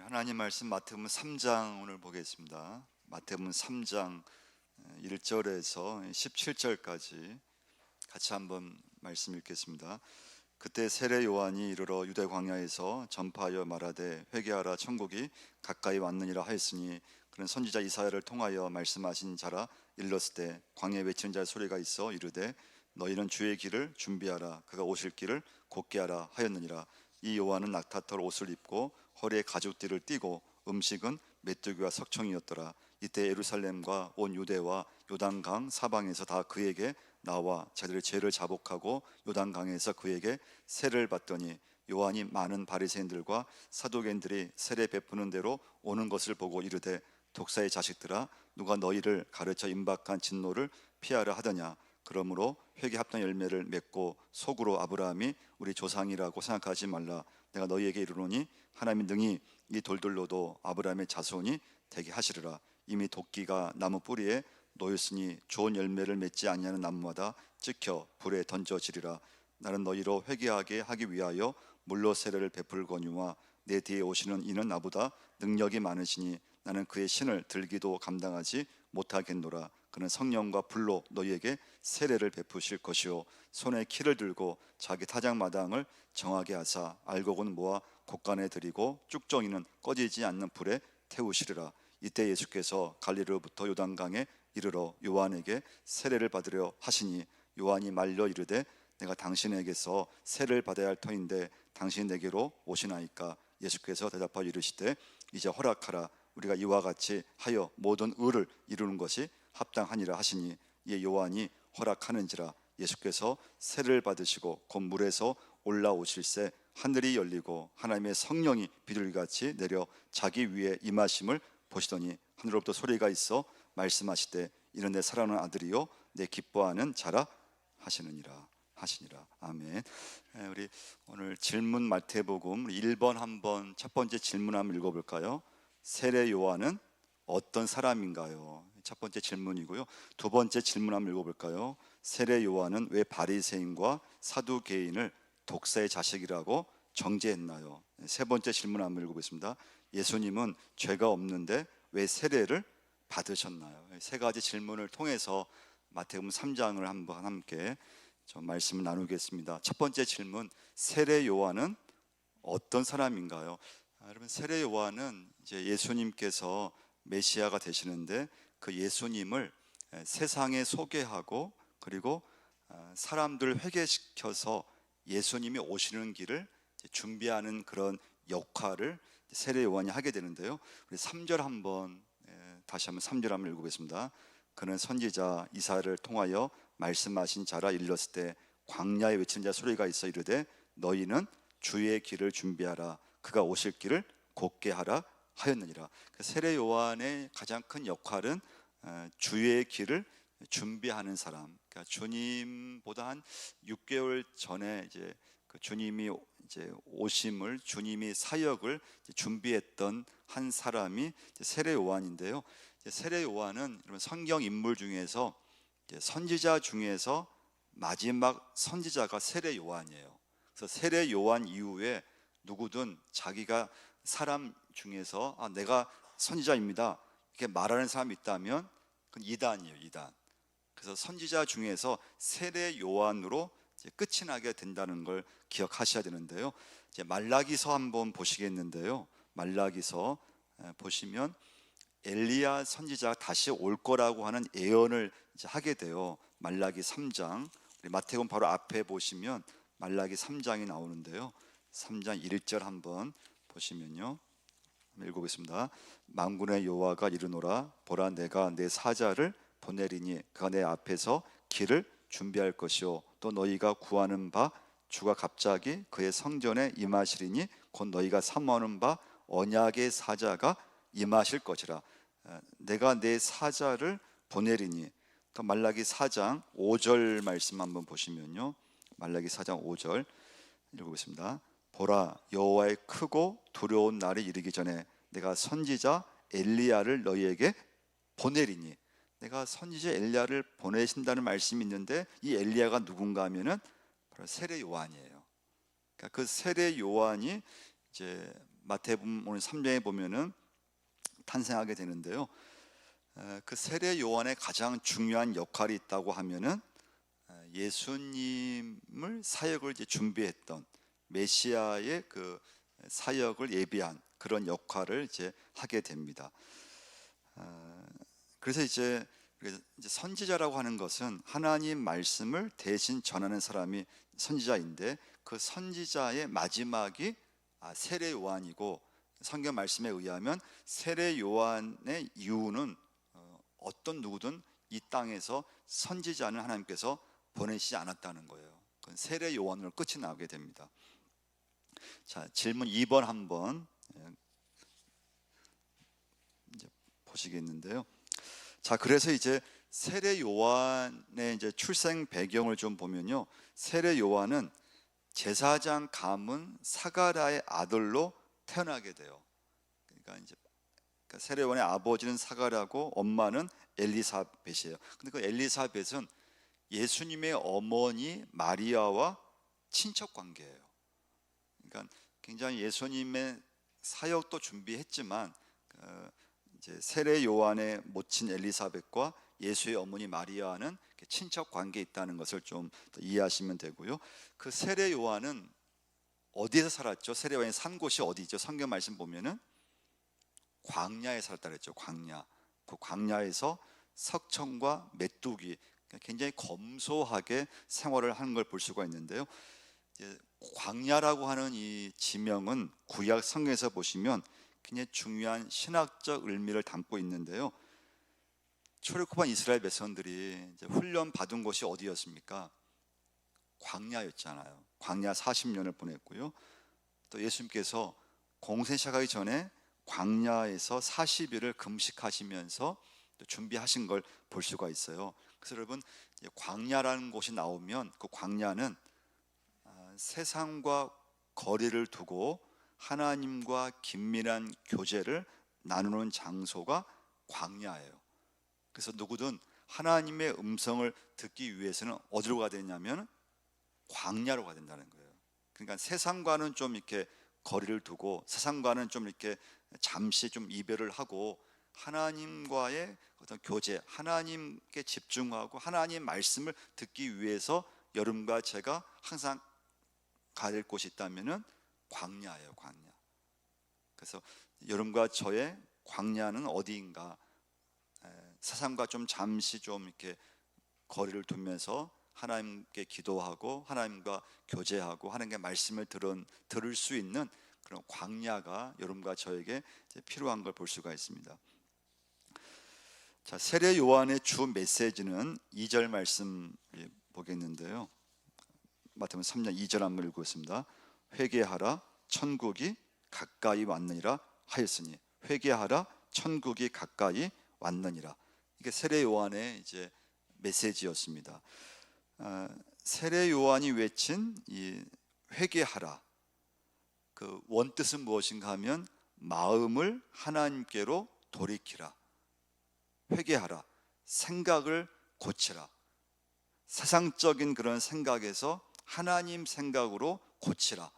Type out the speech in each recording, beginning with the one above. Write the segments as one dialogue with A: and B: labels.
A: 하나님 말씀 마태복음 3장 오늘 보겠습니다. 마태복음 3장 1절에서 17절까지 같이 한번 말씀 읽겠습니다. 그때 세례 요한이 이르러 유대 광야에서 전파하여 말하되 회개하라 천국이 가까이 왔느니라 하였으니 그는 선지자 이사야를 통하여 말씀하신 자라 일렀을 때 광야에 외치는 자의 소리가 있어 이르되 너희는 주의 길을 준비하라 그가 오실 길을 곧게 하라 하였느니라. 이 요한은 낙타털 옷을 입고 허리에 가죽띠를 띠고 음식은 메뚜기와 석청이었더라. 이때 예루살렘과 온 유대와 요단강 사방에서 다 그에게 나와 자기들의 죄를 자복하고 요단강에서 그에게 세례를 받더니 요한이 많은 바리새인들과 사두개인들이 세례 베푸는 대로 오는 것을 보고 이르되 독사의 자식들아 누가 너희를 가르쳐 임박한 진노를 피하려 하더냐. 그러므로 회개 합당 열매를 맺고 속으로 아브라함이 우리 조상이라고 생각하지 말라. 내가 너희에게 이르노니 하나님이 능히 이 돌들로도 아브라함의 자손이 되게 하시리라. 이미 도끼가 나무 뿌리에 놓였으니 좋은 열매를 맺지 아니하는 나무마다 찍혀 불에 던져지리라. 나는 너희로 회개하게 하기 위하여 물로 세례를 베풀거니와 내 뒤에 오시는 이는 나보다 능력이 많으시니 나는 그의 신을 들기도 감당하지 못하겠노라. 그는 성령과 불로 너희에게 세례를 베푸실 것이요 손에 키를 들고 자기 타작마당을 정하게 하사 알곡은 모아 곳간에 들이고 쭉정이는 꺼지지 않는 불에 태우시리라. 이때 예수께서 갈릴리로부터 요단강에 이르러 요한에게 세례를 받으려 하시니 요한이 말려 이르되 내가 당신에게서 세례를 받아야 할 터인데 당신이 내게로 오시나이까. 예수께서 대답하여 이르시되 이제 허락하라. 우리가 이와 같이 하여 모든 의를 이루는 것이 합당하니라 하시니 이에 요한이 허락하는지라. 예수께서 세례를 받으시고 곧 물에서 올라오실새 하늘이 열리고 하나님의 성령이 비둘기같이 내려 자기 위에 임하심을 보시더니 하늘로부터 소리가 있어 말씀하시되 이는 내 사랑하는 아들이요 내 기뻐하는 자라 하시니라. 아멘. 우리 오늘 질문 마태복음 1번 한번 첫 번째 질문 한번 읽어볼까요? 세례 요한은 어떤 사람인가요? 첫 번째 질문이고요. 두 번째 질문 한번 읽어볼까요? 세례 요한은 왜 바리새인과 사두개인을 독사의 자식이라고 정죄했나요? 세 번째 질문 한번 읽어보겠습니다. 예수님은 죄가 없는데 왜 세례를 받으셨나요? 세 가지 질문을 통해서 마태복음 3장을 한번 함께 좀 말씀을 나누겠습니다. 첫 번째 질문, 세례 요한은 어떤 사람인가요? 여러분, 세례 요한은 이제 예수님께서 메시아가 되시는데 그 예수님을 세상에 소개하고 그리고 사람들을 회개시켜서 예수님이 오시는 길을 준비하는 그런 역할을 세례 요한이 하게 되는데요. 우리 3절 한번 다시 한번 3절 한번 읽어보겠습니다. 그는 선지자 이사야를 통하여 말씀하신 자라 일렀을 때 광야에 외치는 자 소리가 있어 이르되 너희는 주의 길을 준비하라 그가 오실 길을 곧게 하라 하였느니라. 세례 요한의 가장 큰 역할은 주의 길을 준비하는 사람. 그러니까 주님보다 한 6개월 전에 이제 그 주님이 이제 오심을 주님이 사역을 준비했던 한 사람이 세례 요한인데요. 세례 요한은 성경 인물 중에서 선지자 중에서 마지막 선지자가 세례 요한이에요. 그래서 세례 요한 이후에 누구든 자기가 사람 중에서 내가 선지자입니다 이렇게 말하는 사람이 있다면 그건 이단이에요. 이단. 그래서 선지자 중에서 세례 요한으로 이제 끝이 나게 된다는 걸 기억하셔야 되는데요. 이제 말라기서 한번 보시겠는데요. 말라기서 보시면 엘리야 선지자가 다시 올 거라고 하는 예언을 이제 하게 돼요. 말라기 3장. 우리 마태복음 바로 앞에 보시면 말라기 3장이 나오는데요. 3장 1절 한번 보시면요. 읽어보겠습니다. 만군의 여호와가 이르노라 보라 내가 내 사자를 보내리니 그가 내 앞에서 길을 준비할 것이요 또 너희가 구하는 바 주가 갑자기 그의 성전에 임하시리니 곧 너희가 사모하는 바 언약의 사자가 임하실 것이라. 내가 내 사자를 보내리니. 또 말라기 4장 5절 말씀 한번 보시면요. 말라기 4장 5절 읽어보겠습니다. 보라 여호와의 크고 두려운 날이 이르기 전에 내가 선지자 엘리야를 너희에게 보내리니. 내가 선지자 엘리야를 보내신다는 말씀이 있는데 이 엘리야가 누군가 하면은 바로 세례 요한이에요. 그러니까 그 세례 요한이 이제 마태복음 오늘 3장에 보면은 탄생하게 되는데요. 그 세례 요한의 가장 중요한 역할이 있다고 하면은 예수님을 사역을 이제 준비했던 메시아의 그 사역을 예비한 그런 역할을 이제 하게 됩니다. 그래서 이제 선지자라고 하는 것은 하나님 말씀을 대신 전하는 사람이 선지자인데, 그 선지자의 마지막이 세례 요한이고, 성경 말씀에 의하면 세례 요한의 이유는 어떤 누구든 이 땅에서 선지자는 하나님께서 보내시지 않았다는 거예요. 그건 세례 요한으로 끝이 나게 됩니다. 자, 질문 2번 한번 이제 보시겠는데요. 자, 그래서 이제 세례 요한의 이제 출생 배경을 좀 보면요, 세례 요한은 제사장 가문 사가랴의 아들로 태어나게 돼요. 그러니까 세례 요한의 아버지는 사가랴고 엄마는 엘리사벳이에요. 근데 그 엘리사벳은 예수님의 어머니 마리아와 친척 관계예요. 그러니까 굉장히 예수님의 사역도 준비했지만 이제 세례 요한의 모친 엘리사벳과 예수의 어머니 마리아는 친척 관계에 있다는 것을 좀 이해하시면 되고요. 그 세례 요한은 어디에서 살았죠? 세례 요한이 산 곳이 어디죠? 성경 말씀 보면은 광야에 살았다 그랬죠. 광야. 그 광야에서 석청과 메뚜기, 굉장히 검소하게 생활을 하는 걸 볼 수가 있는데요. 광야라고 하는 이 지명은 구약 성경에서 보시면 굉장히 중요한 신학적 의미를 담고 있는데요. 출애굽한 이스라엘 백성들이 훈련 받은 곳이 어디였습니까? 광야였잖아요. 광야 40년을 보냈고요. 또 예수님께서 공생 시작하기 전에 광야에서 40일을 금식하시면서 또 준비하신 걸 볼 수가 있어요. 그래서 여러분, 광야라는 곳이 나오면 그 광야는 세상과 거리를 두고 하나님과 긴밀한 교제를 나누는 장소가 광야예요. 그래서 누구든 하나님의 음성을 듣기 위해서는 어디로 가야 되냐면 광야로 가야 된다는 거예요. 그러니까 세상과는 좀 이렇게 거리를 두고, 세상과는 좀 이렇게 잠시 좀 이별을 하고, 하나님과의 어떤 교제, 하나님께 집중하고 하나님 말씀을 듣기 위해서 여러분과 제가 항상 가야 될 곳이 있다면은 광야예요. 광야. 그래서 여러분과 저의 광야는 어디인가? 세상과 좀 잠시 좀 이렇게 거리를 두면서 하나님께 기도하고 하나님과 교제하고 하나님의 말씀을 들을 수 있는 그런 광야가 여러분과 저에게 필요한 걸 볼 수가 있습니다. 자, 세례 요한의 주 메시지는 2절 말씀 보겠는데요. 마태복음 3장 2절 한번 읽겠습니다. 회개하라, 천국이 가까이 왔느니라 하였으니. 회개하라, 천국이 가까이 왔느니라. 이게 세례 요한의 이제 메시지였습니다. 세례 요한이 외친 이 회개하라, 그 원뜻은 무엇인가 하면 마음을 하나님께로 돌이키라. 회개하라, 생각을 고치라. 세상적인 그런 생각에서 하나님 생각으로 고치라.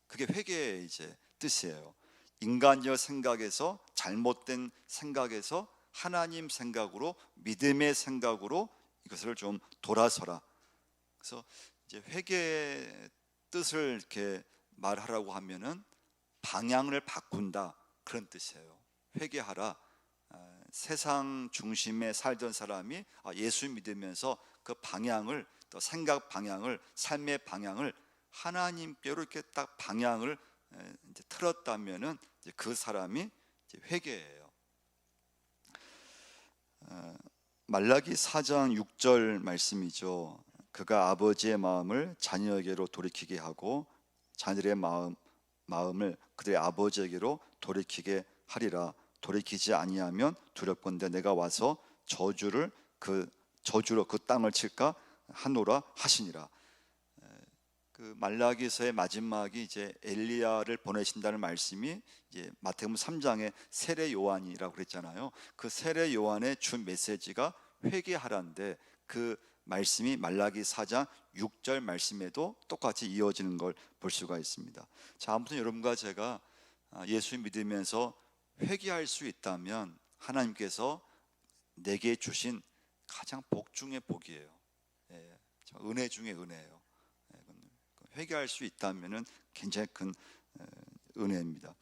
A: 그게 회개의 이제 뜻이에요. 인간적 생각에서, 잘못된 생각에서 하나님 생각으로, 믿음의 생각으로 이것을 좀 돌아서라. 그래서 이제 회개의 뜻을 이렇게 말하라고 하면은 방향을 바꾼다, 그런 뜻이에요. 회개하라. 세상 중심에 살던 사람이 예수 믿으면서 그 방향을, 또 생각 방향을, 삶의 방향을 하나님께로 이렇게 딱 방향을 이제 틀었다면은 이제 그 사람이 이제 회개예요. 말라기 4장 6절 말씀이죠. 그가 아버지의 마음을 자녀에게로 돌이키게 하고 자녀의 마음을 그들의 아버지에게로 돌이키게 하리라. 돌이키지 아니하면 두렵건대 내가 와서 저주로 그 땅을 칠까 하노라 하시니라. 그 말라기서의 마지막이 이제 엘리야를 보내신다는 말씀이 이제 마태복음 3장의 세례 요한이라고 그랬잖아요. 그 세례 요한의 주 메시지가 회개하라인데, 그 말씀이 말라기 4장 6절 말씀에도 똑같이 이어지는 걸 볼 수가 있습니다. 자, 아무튼 여러분과 제가 예수 믿으면서 회개할 수 있다면 하나님께서 내게 주신 가장 복 중의 복이에요. 예, 은혜 중의 은혜예요. 예, 회개할 수 있다면은 굉장히 큰 은혜입니다.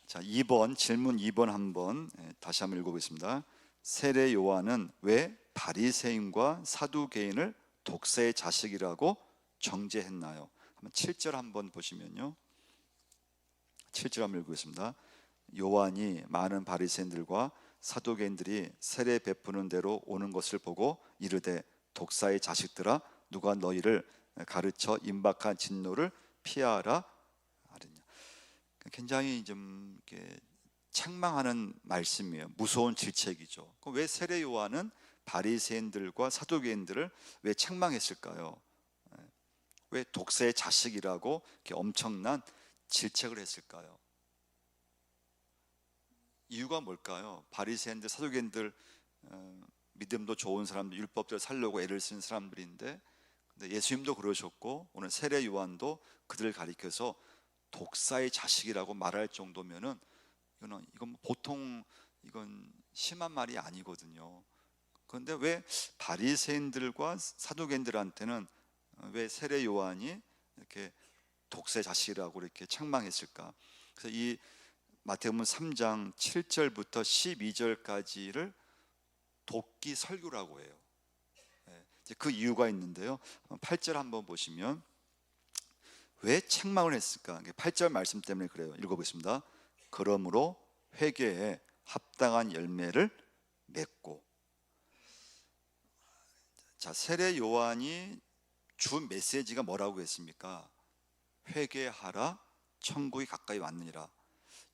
A: 자, 2번 질문 2번 한번 다시 한번 읽어보겠습니다. 세례 요한은 왜 바리새인과 사두개인을 독사의 자식이라고 정죄했나요? 한번 7절 한번 보시면요. 7절 한번 읽겠습니다. 요한이 많은 바리새인들과 사두개인들이 세례 베푸는 대로 오는 것을 보고 이르되 독사의 자식들아 누가 너희를 가르쳐 임박한 진노를 피하라 하느냐. 굉장히 좀 이렇게 책망하는 말씀이에요. 무서운 질책이죠. 왜 세례 요한은 바리새인들과 사두개인들을 왜 책망했을까요? 왜 독사의 자식이라고 이렇게 엄청난 질책을 했을까요? 이유가 뭘까요? 바리새인들, 사두개인들 믿음도 좋은 사람들, 율법대로 살려고 애를 쓰는 사람들인데, 근데 예수님도 그러셨고 오늘 세례 요한도 그들을 가리켜서 독사의 자식이라고 말할 정도면은 이건 보통 이건 심한 말이 아니거든요. 그런데 왜 바리새인들과 사두개인들한테는 왜 세례 요한이 이렇게 독사의 자식이라고 이렇게 책망했을까? 그래서 이 마태복음 3장 7절부터 12절까지를 돕기 설교라고 해요. 그 이유가 있는데요. 8절 한번 보시면 왜 책망을 했을까? 8절 말씀 때문에 그래요. 읽어보겠습니다. 그러므로 회개에 합당한 열매를 맺고. 자, 세례 요한이 주 메시지가 뭐라고 했습니까? 회개하라, 천국이 가까이 왔느니라.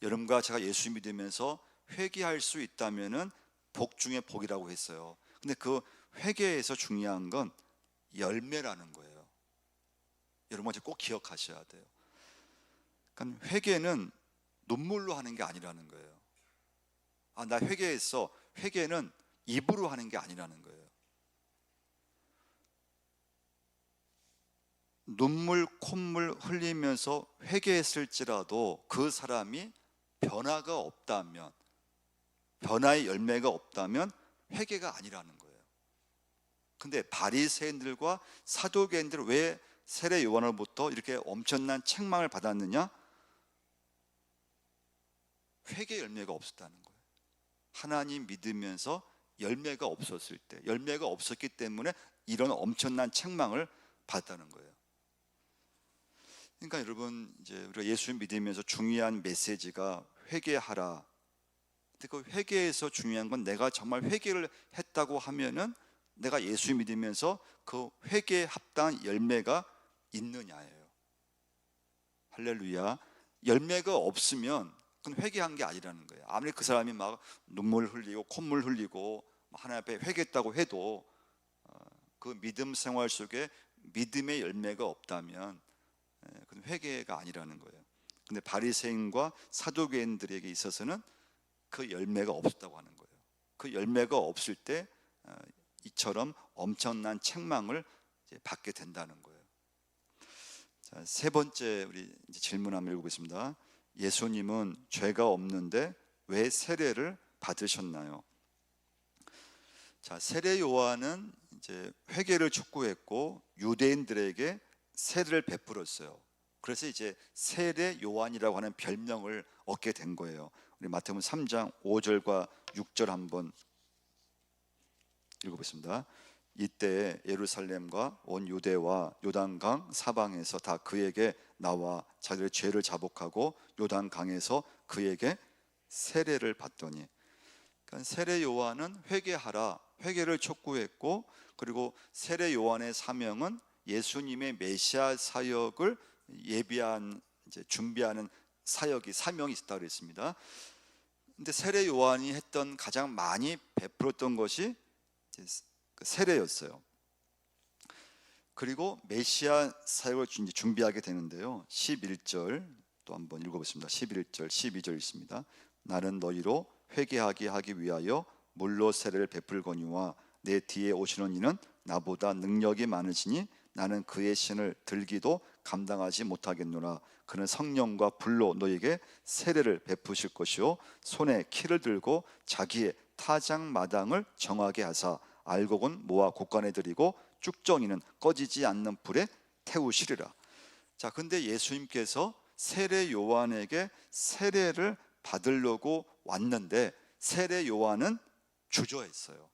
A: 여러분과 제가 예수 믿으면서 회개할 수 있다면은 복 중에 복이라고 했어요. 근데 그 회개에서 중요한 건 열매라는 거예요. 여러분 꼭 기억하셔야 돼요. 그러니까 회개는 눈물로 하는 게 아니라는 거예요. 나 회개했어. 회개는 입으로 하는 게 아니라는 거예요. 눈물, 콧물 흘리면서 회개했을지라도 그 사람이 변화가 없다면, 변화의 열매가 없다면 회개가 아니라는 거예요. 근데 바리새인들과 사두개인들 왜 세례 요한으로부터 이렇게 엄청난 책망을 받았느냐? 회개 열매가 없었다는 거예요. 하나님 믿으면서 열매가 없었을 때, 열매가 없었기 때문에 이런 엄청난 책망을 받았다는 거예요. 그러니까 여러분, 이제 우리가 예수 믿으면서 중요한 메시지가 회개하라. 근데 그 회개에서 중요한 건 내가 정말 회개를 했다고 하면은 내가 예수 믿으면서 그 회개에 합당한 열매가 있느냐예요. 할렐루야. 열매가 없으면 그건 회개한 게 아니라는 거예요. 아무리 그 사람이 막 눈물 흘리고 콧물 흘리고 하나님 앞에 회개했다고 해도 그 믿음 생활 속에 믿음의 열매가 없다면 그건 회개가 아니라는 거예요. 근데 바리새인과 사두개인들에게 있어서는 그 열매가 없었다고 하는 거예요. 그 열매가 없을 때 이처럼 엄청난 책망을 받게 된다는 거예요. 자, 세 번째 우리 이제 질문 한번 읽어보겠습니다. 예수님은 죄가 없는데 왜 세례를 받으셨나요? 자, 세례 요한은 이제 회개를 촉구했고 유대인들에게 세례를 베풀었어요. 그래서 이제 세례 요한이라고 하는 별명을 얻게 된 거예요. 우리 마태복음 3장 5절과 6절 한번 읽어보겠습니다. 이때 예루살렘과 온 유대와 요단강 사방에서 다 그에게 나와 자기의 죄를 자복하고 요단강에서 그에게 세례를 받더니, 그러니까 세례 요한은 회개하라, 회개를 촉구했고, 그리고 세례 요한의 사명은 예수님의 메시아 사역을 예비한 이제 준비하는 사명이 있었다고 그랬습니다. 근데 세례 요한이 했던 가장 많이 베풀었던 것이 세례였어요. 그리고 메시아 사역을 준비하게 되는데요. 11절 또 한번 읽어보겠습니다. 11절, 12절 있습니다. 나는 너희로 회개하게 하기 위하여 물로 세례를 베풀거니와 내 뒤에 오시는 이는 나보다 능력이 많으시니 나는 그의 신을 들기도 감당하지 못하겠노라. 그는 성령과 불로 너에게 세례를 베푸실 것이요 손에 키를 들고 자기의 타작 마당을 정하게 하사 알곡은 모아 곳간에 들이고 쭉정이는 꺼지지 않는 불에 태우시리라. 자, 근데 예수님께서 세례 요한에게 세례를 받으려고 왔는데 세례 요한은 주저했어요.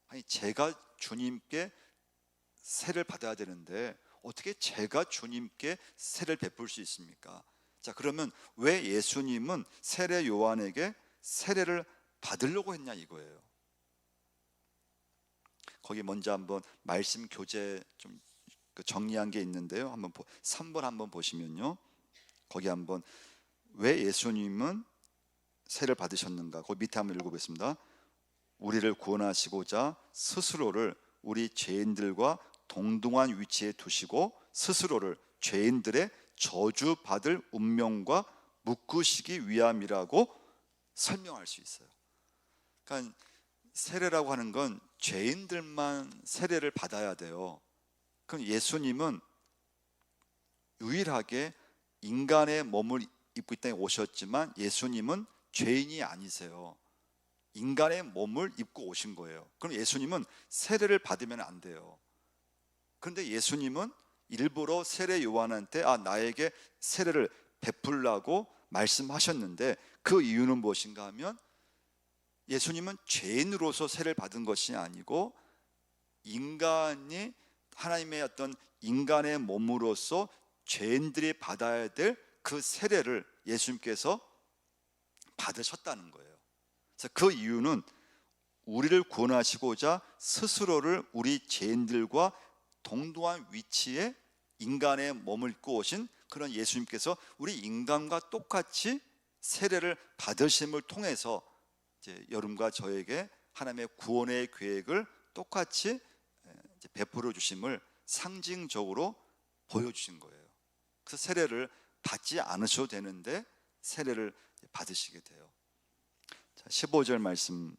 A: 아니, 제가 주님께 세례를 받아야 되는데 어떻게 제가 주님께 세례를 베풀 수 있습니까? 자, 그러면 왜 예수님은 세례 요한에게 세례를 받으려고 했냐 이거예요. 거기 먼저 한번 말씀 교재 좀 정리한 게 있는데요. 한번 3번 한번 보시면요. 거기 한번 왜 예수님은 세례를 받으셨는가? 거기 밑에 한번 읽어보겠습니다. 우리를 구원하시고자 스스로를 우리 죄인들과 동등한 위치에 두시고 스스로를 죄인들의 저주받을 운명과 묶으시기 위함이라고 설명할 수 있어요. 그러니까 세례라고 하는 건 죄인들만 세례를 받아야 돼요. 그럼 예수님은 유일하게 인간의 몸을 입고 이 땅에 오셨지만 예수님은 죄인이 아니세요. 인간의 몸을 입고 오신 거예요. 그럼 예수님은 세례를 받으면 안 돼요. 그런데 예수님은 일부러 세례 요한한테 나에게 세례를 베풀라고 말씀하셨는데 그 이유는 무엇인가 하면 예수님은 죄인으로서 세례를 받은 것이 아니고 인간이 하나님의 어떤 인간의 몸으로서 죄인들이 받아야 될 그 세례를 예수님께서 받으셨다는 거예요. 그래서 그 이유는 우리를 구원하시고자 스스로를 우리 죄인들과 동등한 위치에 인간의 몸을 입고 오신 그런 예수님께서 우리 인간과 똑같이 세례를 받으심을 통해서 이제 여러분과 저에게 하나님의 구원의 계획을 똑같이 베풀어 주심을 상징적으로 보여주신 거예요. 그래서 세례를 받지 않으셔도 되는데 세례를 받으시게 돼요. 자, 15절 말씀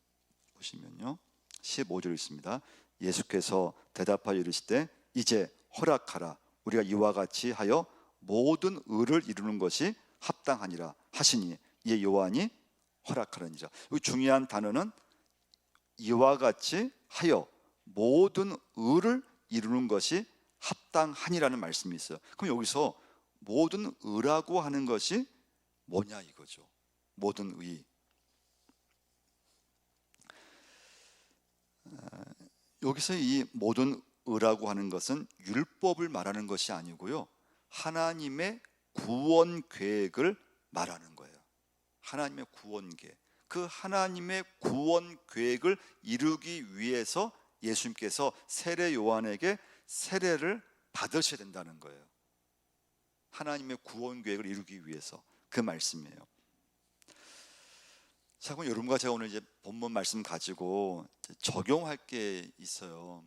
A: 보시면요. 15절 있습니다. 예수께서 대답하여 이르시되 이제 허락하라. 우리가 이와 같이 하여 모든 의를 이루는 것이 합당하니라 하시니 이에 요한이 허락하라니라. 이 중요한 단어는 이와 같이 하여 모든 의를 이루는 것이 합당하니라는 말씀이 있어요. 그럼 여기서 모든 의라고 하는 것이 뭐냐 이거죠. 모든 의. 여기서 이 모든 의라고 하는 것은 율법을 말하는 것이 아니고요. 하나님의 구원 계획을 말하는 거예요. 하나님의 구원 계획. 그 하나님의 구원 계획을 이루기 위해서 예수님께서 세례 요한에게 세례를 받으셔야 된다는 거예요. 하나님의 구원 계획을 이루기 위해서 그 말씀이에요. 자, 그럼 여러분과 제가 오늘 이제 본문 말씀 가지고 적용할 게 있어요.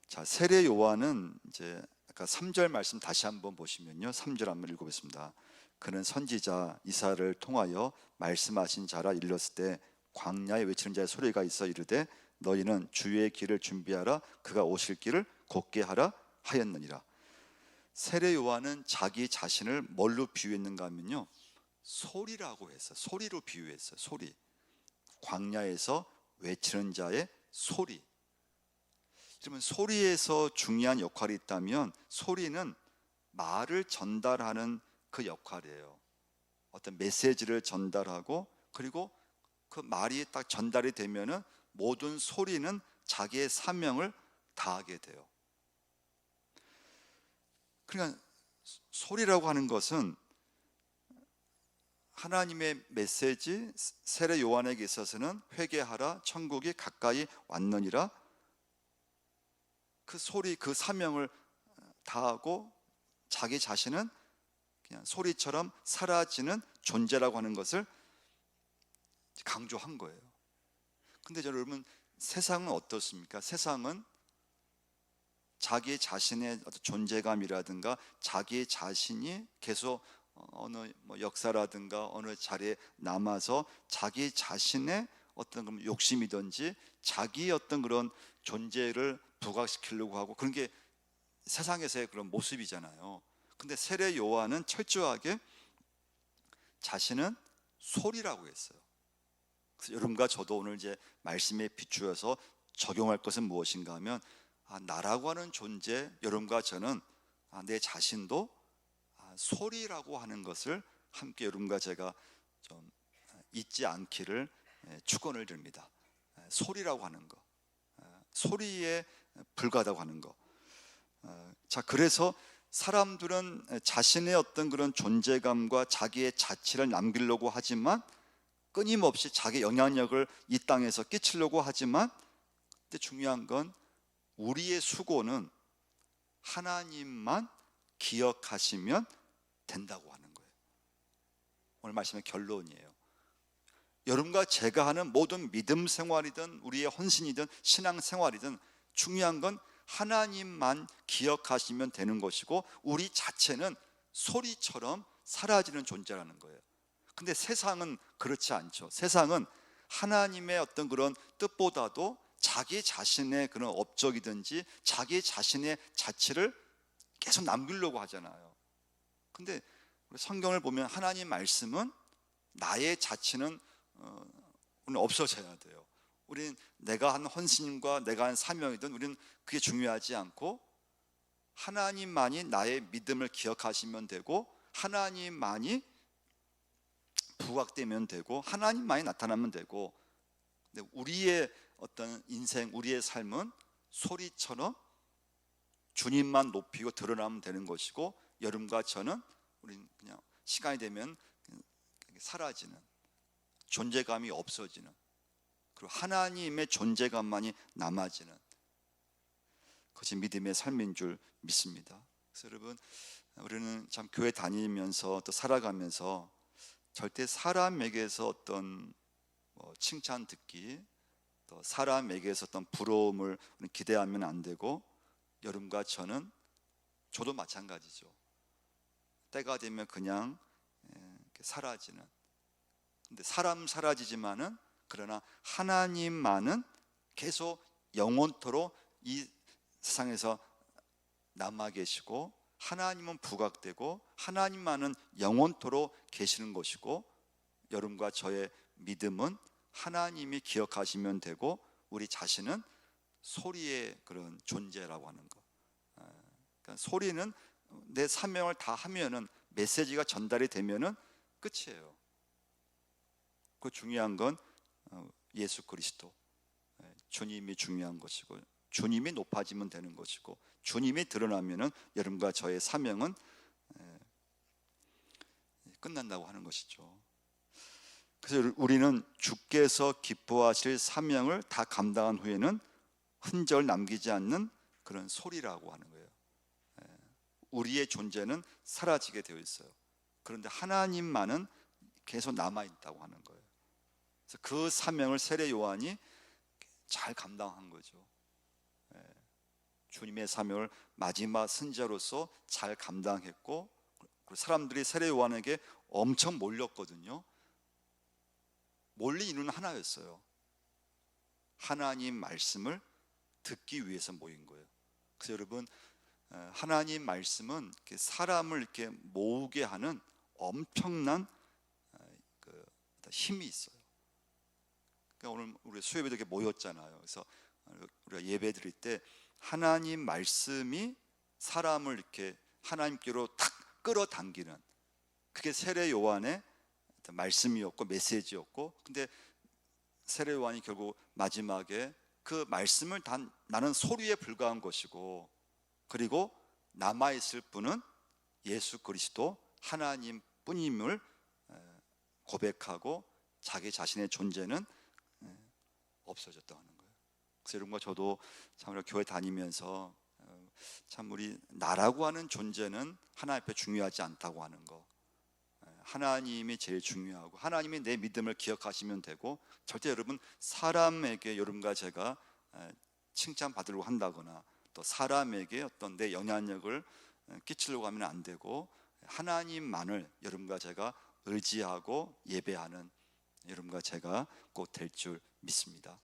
A: 자, 세례 요한은 이제 아까 3절 말씀 다시 한번 보시면요. 3절 한번 읽어보겠습니다. 그는 선지자 이사야를 통하여 말씀하신 자라 일렀을 때 광야에 외치는 자의 소리가 있어 이르되 너희는 주의 길을 준비하라 그가 오실 길을 곧게 하라 하였느니라. 세례 요한은 자기 자신을 뭘로 비유했는가 하면요. 소리라고 했어요. 소리로 비유했어요. 소리. 광야에서 외치는 자의 소리. 그러면 소리에서 중요한 역할이 있다면 소리는 말을 전달하는 그 역할이에요. 어떤 메시지를 전달하고 그리고 그 말이 딱 전달이 되면은 모든 소리는 자기의 사명을 다하게 돼요. 그러니까 소리라고 하는 것은 하나님의 메시지, 세례 요한에게 있어서는 회개하라 천국이 가까이 왔느니라. 그 소리, 그 사명을 다하고 자기 자신은 그냥 소리처럼 사라지는 존재라고 하는 것을 강조한 거예요. 근데 여러분, 세상은 어떻습니까? 세상은 자기 자신의 존재감이라든가 자기 자신이 계속 어느 역사라든가 어느 자리에 남아서 자기 자신의 어떤 욕심이든지 자기의 어떤 그런 존재를 부각시키려고 하고 그런 게 세상에서의 그런 모습이잖아요. 근데 세례 요한은 철저하게 자신은 소리라고 했어요. 그래서 여러분과 저도 오늘 이제 말씀에 비추어서 적용할 것은 무엇인가 하면, 나라고 하는 존재, 여러분과 저는 내 자신도 소리라고 하는 것을 함께 여러분과 제가 좀 잊지 않기를 축원을 드립니다. 소리라고 하는 거, 소리에 불과하다고 하는 거. 자, 그래서 사람들은 자신의 어떤 그런 존재감과 자기의 자취를 남기려고 하지만, 끊임없이 자기 영향력을 이 땅에서 끼치려고 하지만, 근데 중요한 건 우리의 수고는 하나님만 기억하시면 된다고 하는 거예요. 오늘 말씀의 결론이에요. 여러분과 제가 하는 모든 믿음 생활이든 우리의 헌신이든 신앙 생활이든 중요한 건 하나님만 기억하시면 되는 것이고, 우리 자체는 소리처럼 사라지는 존재라는 거예요. 근데 세상은 그렇지 않죠. 세상은 하나님의 어떤 그런 뜻보다도 자기 자신의 그런 업적이든지 자기 자신의 자취를 계속 남기려고 하잖아요. 근데 성경을 보면 하나님 말씀은 나의 자취는 없어져야 돼요. 우리는 내가 한 헌신과 내가 한 사명이든 우리는 그게 중요하지 않고, 하나님만이 나의 믿음을 기억하시면 되고, 하나님만이 부각되면 되고, 하나님만이 나타나면 되고, 근데 우리의 어떤 인생, 우리의 삶은 소리처럼 주님만 높이고 드러나면 되는 것이고, 여러분과 저는 우리는 그냥 시간이 되면 사라지는, 존재감이 없어지는, 그리고 하나님의 존재감만이 남아지는 그것이 믿음의 삶인 줄 믿습니다. 그래서 여러분, 우리는 참 교회 다니면서 또 살아가면서 절대 사람에게서 어떤 칭찬 듣기, 또 사람에게서 어떤 부러움을 기대하면 안 되고, 여러분과 저도 마찬가지죠. 때가 되면 그냥 사라지는, 근데 사람 사라지지만은 그러나 하나님만은 계속 영원토록 이 세상에서 남아 계시고, 하나님은 부각되고 하나님만은 영원토록 계시는 것이고, 여러분과 저의 믿음은 하나님이 기억하시면 되고, 우리 자신은 소리의 그런 존재라고 하는 것. 그러니까 소리는 내 사명을 다 하면은, 메시지가 전달이 되면은 끝이에요. 그 중요한 건 예수 그리스도, 주님이 중요한 것이고, 주님이 높아지면 되는 것이고, 주님이 드러나면은 여러분과 저의 사명은 끝난다고 하는 것이죠. 그래서 우리는 주께서 기뻐하실 사명을 다 감당한 후에는 흔적을 남기지 않는 그런 소리라고 하는 거예요. 우리의 존재는 사라지게 되어 있어요. 그런데 하나님만은 계속 남아 있다고 하는 거예요. 그래서 그 사명을 세례 요한이 잘 감당한 거죠. 주님의 사명을 마지막 선지자로서 잘 감당했고, 사람들이 세례 요한에게 엄청 몰렸거든요. 몰린 이유는 하나였어요. 하나님 말씀을 듣기 위해서 모인 거예요. 그래서 여러분, 하나님 말씀은 사람을 이렇게 모으게 하는 엄청난 힘이 있어요. 그러니까 오늘 우리 수요예배도 이렇게 모였잖아요. 그래서 우리가 예배 드릴 때 하나님 말씀이 사람을 이렇게 하나님께로 탁 끌어당기는, 그게 세례 요한의 말씀이었고 메시지였고, 근데 세례 요한이 결국 마지막에 그 말씀을 단 나는 소리에 불과한 것이고, 그리고 남아있을 분은 예수 그리스도 하나님 뿐임을 고백하고, 자기 자신의 존재는 없어졌다고 하는 거예요. 그래서 여러분과 저도 참 우리가 교회 다니면서 참 우리 나라고 하는 존재는 하나님 앞에 중요하지 않다고 하는 거, 하나님이 제일 중요하고 하나님이 내 믿음을 기억하시면 되고, 절대 여러분 사람에게 여러분과 제가 칭찬받으려고 한다거나 또 사람에게 어떤 내 영향력을 끼치려고 하면 안 되고, 하나님만을 여러분과 제가 의지하고 예배하는 여러분과 제가 꼭 될 줄 믿습니다.